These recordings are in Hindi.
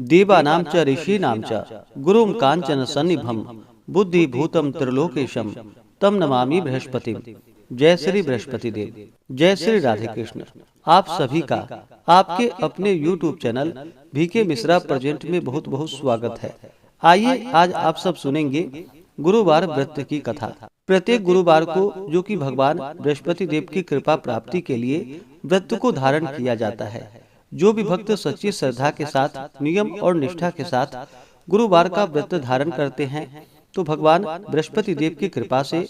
देवानां च ऋषीणां च गुरुं कांचन सन्निभं बुद्धि भूतम त्रिलोकेशम तम नमामि बृहस्पति। जय श्री बृहस्पति देव। जय श्री राधे कृष्ण। आप सभी का आपके अपने YouTube channel VK Mishra present में बहुत बहुत स्वागत है। आइए आज आप सब सुनेंगे गुरुवार व्रत की कथा। प्रत्येक गुरुवार को जो कि भगवान बृहस्पति देव की कृपा प्राप्ति के लिए व्रत को धारण किया जाता है। जो भी भक्त सच्ची श्रद्धा के साथ नियम और निष्ठा के साथ गुरुवार का व्रत धारण करते हैं तो भगवान बृहस्पति देव की कृपा से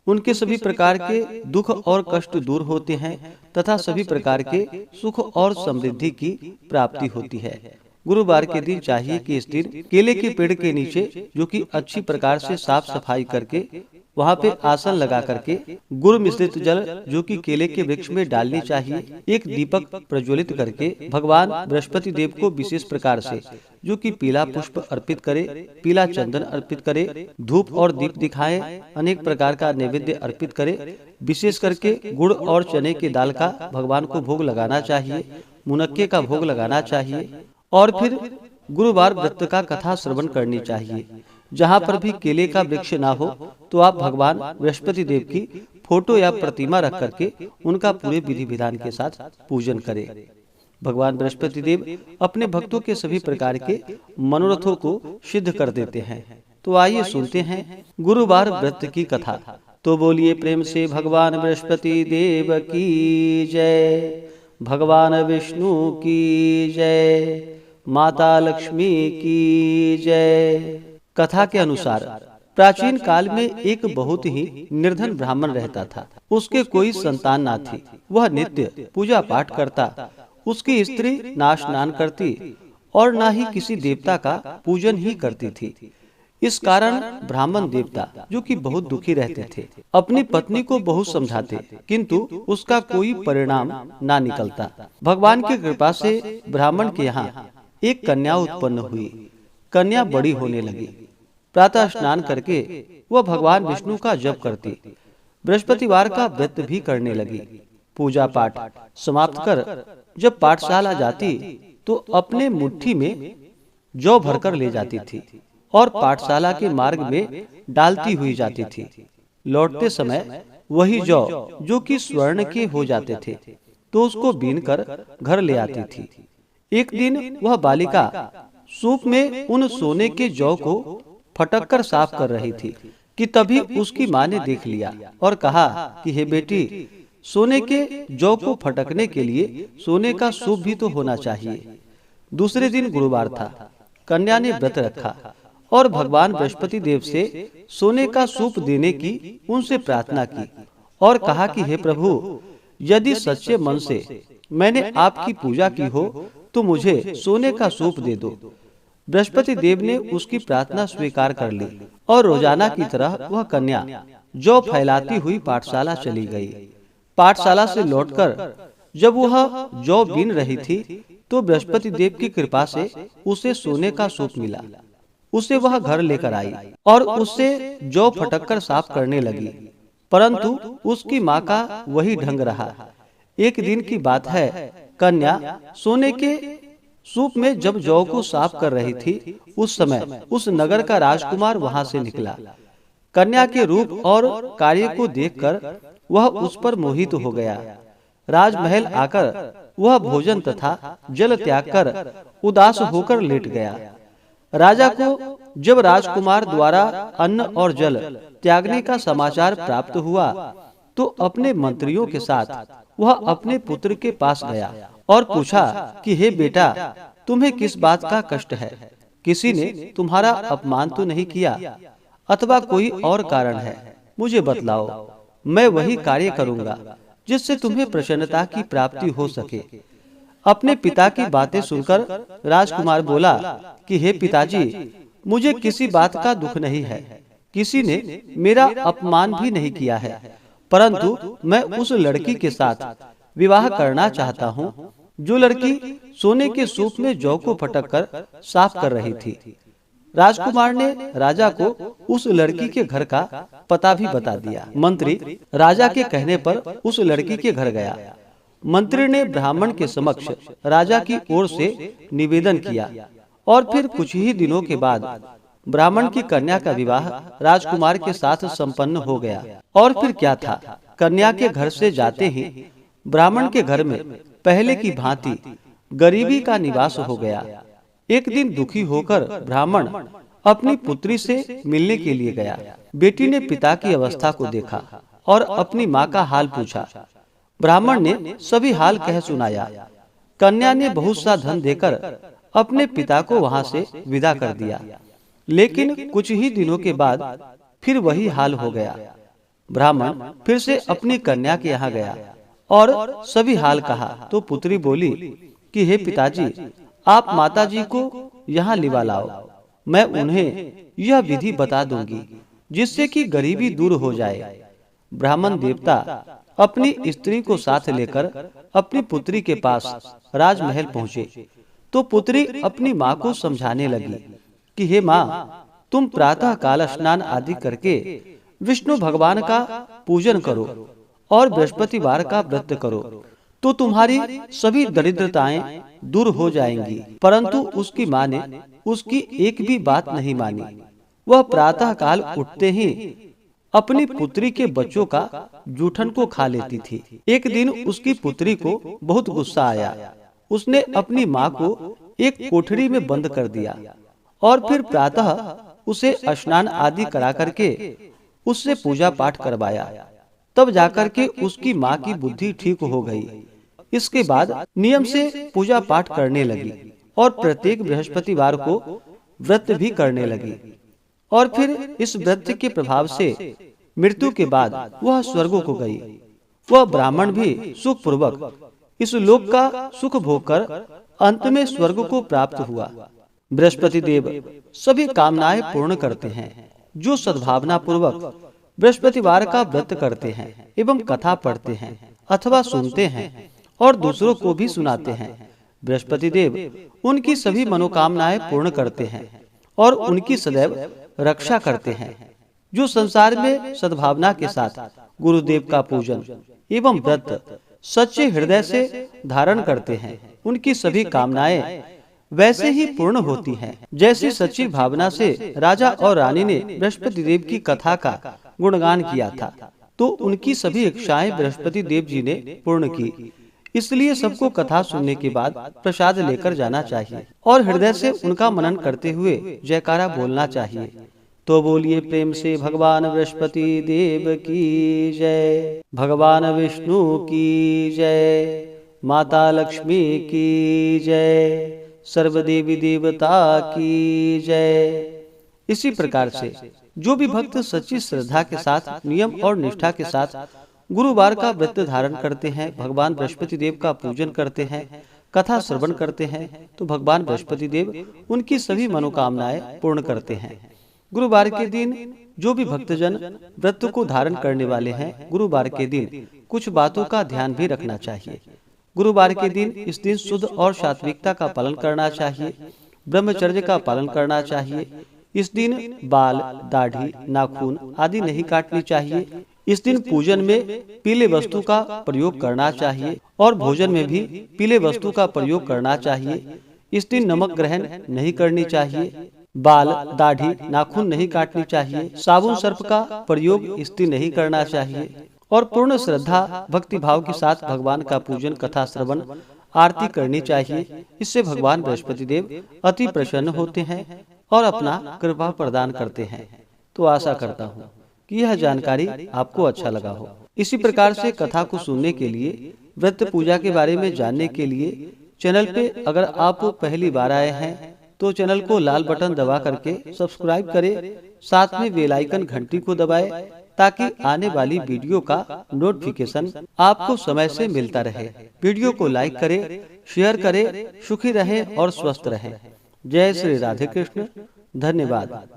उनके सभी प्रकार के दुख और कष्ट दूर होते हैं तथा सभी प्रकार के सुख और समृद्धि की प्राप्ति होती है। गुरुवार के दिन चाहिए कि इस दिन केले के पेड़ के नीचे जो कि अच्छी प्रकार से साफ सफाई करके वहाँ पे आसन लगा करके गुड़ मिश्रित जल जो कि केले के वृक्ष में डालनी चाहिए। एक दीपक प्रज्वलित करके भगवान बृहस्पति देव को विशेष प्रकार से जो कि पीला पुष्प अर्पित करे, पीला चंदन अर्पित करे, धूप और दीप दिखाए, अनेक प्रकार का नैवेद्य अर्पित करे। विशेष करके गुड़ और चने की दाल का भगवान को भोग लगाना चाहिए, मुनक्के का भोग लगाना चाहिए और फिर गुरुवार व्रत का कथा श्रवण करनी चाहिए। जहाँ पर भी केले का वृक्ष ना हो तो आप भगवान बृहस्पति देव की फोटो या प्रतिमा रख करके उनका पूरे विधि विधान के साथ पूजन करें। भगवान बृहस्पति देव अपने भक्तों के सभी प्रकार के मनोरथों को सिद्ध कर देते हैं। तो आइए सुनते हैं गुरुवार व्रत की कथा। तो बोलिए प्रेम से भगवान बृहस्पति देव की जय, भगवान विष्णु की जय, माता लक्ष्मी की जय। कथा के अनुसार प्राचीन काल में एक बहुत ही निर्धन ब्राह्मण रहता था। उसके कोई संतान ना थी। वह नित्य पूजा पाठ करता। उसकी स्त्री ना स्नान करती और ना ही किसी देवता का पूजन ही करती थी। इस कारण ब्राह्मण देवता जो कि बहुत दुखी रहते थे, अपनी पत्नी को बहुत समझाते किंतु उसका कोई परिणाम ना निकलता। भगवान की कृपा से ब्राह्मण के यहाँ एक कन्या उत्पन्न हुई। कन्या बड़ी होने लगी। प्रातः स्नान करके वह भगवान विष्णु का जप करती, बृहस्पतिवार का व्रत भी करने लगी। पूजा पाठ समाप्त कर जब पाठशाला जाती तो अपने मुट्ठी में जौ भरकर ले जाती थी और पाठशाला के मार्ग में डालती हुई जाती थी। लौटते समय वही जौ जो कि स्वर्ण के हो जाते थे तो उसको बीन कर घर ले आती थी। एक दिन वह बालिका सूप में उन सोने के जौ को फटक कर साफ कर रही थी कि तभी उसकी माँ ने देख लिया और कहा कि हे बेटी, सोने के जौ को फटकने के लिए सोने का सूप भी तो होना चाहिए। दूसरे दिन गुरुवार था। कन्या ने व्रत रखा और भगवान बृहस्पति देव से सोने का सूप देने की उनसे प्रार्थना की और कहा कि हे प्रभु, यदि सच्चे मन से मैंने आपकी पूजा की हो तो मुझे सोने का सूप दे दो। बृहस्पति देव ने उसकी प्रार्थना स्वीकार कर ली और रोजाना की तरह वह कन्या जौ फैलाती हुई पाठशाला चली गई। पाठशाला से लौटकर जब वह जौ बीन रही थी तो बृहस्पति देव की कृपा से उसे सोने का सूप मिला। उसे वह घर लेकर आई और उससे जौ फटककर साफ करने लगी, परंतु उसकी माँ का वही ढंग रहा। एक दिन की बात है, कन्या सोने के सूप में जब जौ को साफ कर रही थी उस समय उस नगर का राजकुमार वहां से निकला। कन्या के रूप और कार्य को देखकर वह उस पर मोहित हो गया। राजमहल आकर वह भोजन तथा जल त्याग कर उदास होकर लेट गया। राजा को जब राजकुमार द्वारा अन्न और जल त्यागने का समाचार प्राप्त हुआ तो अपने मंत्रियों के साथ वह अपने पुत्र के पास गया और पूछा कि हे बेटा, तुम्हें किस बात का कष्ट है? किसी ने तुम्हारा अपमान तो नहीं किया अथवा कोई और कारण है? मुझे बतलाओ, मैं वही कार्य करूंगा जिससे तुम्हें प्रसन्नता की प्राप्ति हो सके। अपने पिता की बातें सुनकर राजकुमार बोला कि हे पिताजी, मुझे किसी बात का दुख नहीं है। किसी ने मेरा अपमान भी नहीं किया है, परंतु मैं उस लड़की के साथ विवाह करना चाहता हूँ जो लड़की सोने के सूप में जौ को फटक कर साफ कर रही थी। राजकुमार ने राजा को उस लड़की के घर का पता भी बता दिया। मंत्री राजा के कहने पर उस लड़की के घर गया। मंत्री ने ब्राह्मण के समक्ष राजा की ओर से निवेदन किया और फिर कुछ ही दिनों के बाद ब्राह्मण की कन्या का विवाह राजकुमार के साथ संपन्न हो गया। और फिर क्या था, कन्या के घर से जाते ही ब्राह्मण के घर में पहले की भांति गरीबी का निवास हो गया। एक दिन दुखी होकर ब्राह्मण अपनी पुत्री से मिलने के लिए गया। बेटी ने पिता की अवस्था को देखा और अपनी माँ का हाल पूछा। ब्राह्मण ने सभी हाल कह सुनाया। कन्या ने बहुत सा धन देकर अपने पिता को वहां से विदा कर दिया। लेकिन कुछ ही दिनों के बाद फिर वही हाल हो गया। ब्राह्मण फिर से अपनी कन्या के यहाँ गया और सभी हाल कहा तो पुत्री बोली कि हे पिताजी, आप माताजी को यहाँ लिवा लाओ, मैं उन्हें यह विधि बता दूंगी जिससे कि गरीबी दूर हो जाए। ब्राह्मण देवता अपनी स्त्री को साथ लेकर अपनी पुत्री के पास राजमहल पहुँचे तो पुत्री अपनी माँ को समझाने लगी कि हे माँ, तुम प्रातः काल स्नान आदि करके विष्णु भगवान का पूजन करो और बृहस्पतिवार का व्रत करो तो तुम्हारी सभी दरिद्रताएं दूर हो जाएंगी। परंतु उसकी माँ ने उसकी एक भी बात नहीं मानी। वह प्रातः काल उठते ही अपनी पुत्री के बच्चों का जूठन को खा लेती थी। एक दिन उसकी पुत्री को बहुत गुस्सा आया। उसने अपनी माँ को एक कोठरी में बंद कर दिया और फिर प्रातः उसे स्नान आदि करा करके उससे पूजा पाठ करवाया। तब जाकर के उसकी माँ की बुद्धि ठीक हो गई। इसके बाद नियम से पूजा पाठ करने लगी और प्रत्येक बृहस्पतिवार को व्रत भी करने लगी। और फिर इस व्रत के प्रभाव से मृत्यु के बाद वह स्वर्ग को गई। वह ब्राह्मण भी सुख पूर्वक इस लोक का सुख भोग कर अंत में स्वर्ग को प्राप्त हुआ। बृहस्पति देव सभी कामनाएं पूर्ण करते हैं। जो सद्भावना पूर्वक बृहस्पतिवार का व्रत करते हैं एवं कथा पढ़ते हैं अथवा सुनते हैं और दूसरों को भी सुनाते हैं, बृहस्पति देव उनकी सभी मनोकामनाएं पूर्ण करते हैं और उनकी सदैव रक्षा करते हैं। जो संसार में सद्भावना के साथ गुरुदेव का पूजन एवं व्रत सच्चे हृदय से धारण करते हैं, उनकी सभी कामनाएं वैसे ही पूर्ण होती हैं जैसी सच्ची भावना से राजा और रानी ने बृहस्पति देव की कथा का गुणगान किया था, तो उनकी सभी इच्छाएं बृहस्पति देव जी ने पूर्ण की। इसलिए सबको कथा सुनने के बाद प्रसाद लेकर जाना चाहिए और हृदय से उनका मनन करते हुए जयकारा बोलना चाहिए। तो बोलिए प्रेम से भगवान बृहस्पति देव की जय, भगवान विष्णु की जय, माता लक्ष्मी की जय, सर्वदेवी देवता की जय। इसी प्रकार से जो भी भक्त सच्ची श्रद्धा के साथ नियम और निष्ठा के साथ गुरुवार का व्रत धारण करते हैं, भगवान बृहस्पति देव का पूजन करते हैं, कथा श्रवण करते हैं, तो भगवान बृहस्पति देव उनकी सभी मनोकामनाएं पूर्ण करते हैं। गुरुवार के दिन जो भी भक्तजन व्रत को धारण करने वाले हैं, गुरुवार के दिन कुछ बातों का ध्यान भी रखना चाहिए। गुरुवार के दिन इस दिन शुद्ध और सात्विकता का पालन करना चाहिए, ब्रह्मचर्य का पालन करना चाहिए। इस दिन बाल, दाढ़ी, नाखून आदि नहीं काटनी चाहिए। इस दिन पूजन में पीले वस्तु का प्रयोग करना चाहिए और भोजन में भी पीले वस्तु का प्रयोग करना चाहिए। इस दिन नमक ग्रहण नहीं करनी चाहिए, बाल, दाढ़ी, नाखून नहीं काटनी चाहिए, साबुन सर्प का प्रयोग इस दिन नहीं करना चाहिए और पूर्ण श्रद्धा भक्ति भाव के साथ भगवान का पूजन, कथा श्रवण, आरती करनी चाहिए। इससे भगवान बृहस्पति देव अति प्रसन्न होते हैं और अपना कृपा प्रदान करते हैं। तो आशा करता हूँ कि यह जानकारी आपको अच्छा लगा हो। इसी प्रकार से कथा को सुनने के लिए, व्रत पूजा के बारे में जानने के लिए चैनल पे अगर आप पहली बार आए हैं तो चैनल को लाल बटन दबा करके सब्सक्राइब करें, साथ में बेल आइकन घंटी को दबाएं ताकि आने वाली वीडियो का नोटिफिकेशन आपको समय से मिलता रहे। वीडियो को लाइक करें, शेयर करें। सुखी रहें और स्वस्थ रहें। जय श्री राधे कृष्ण। धन्यवाद।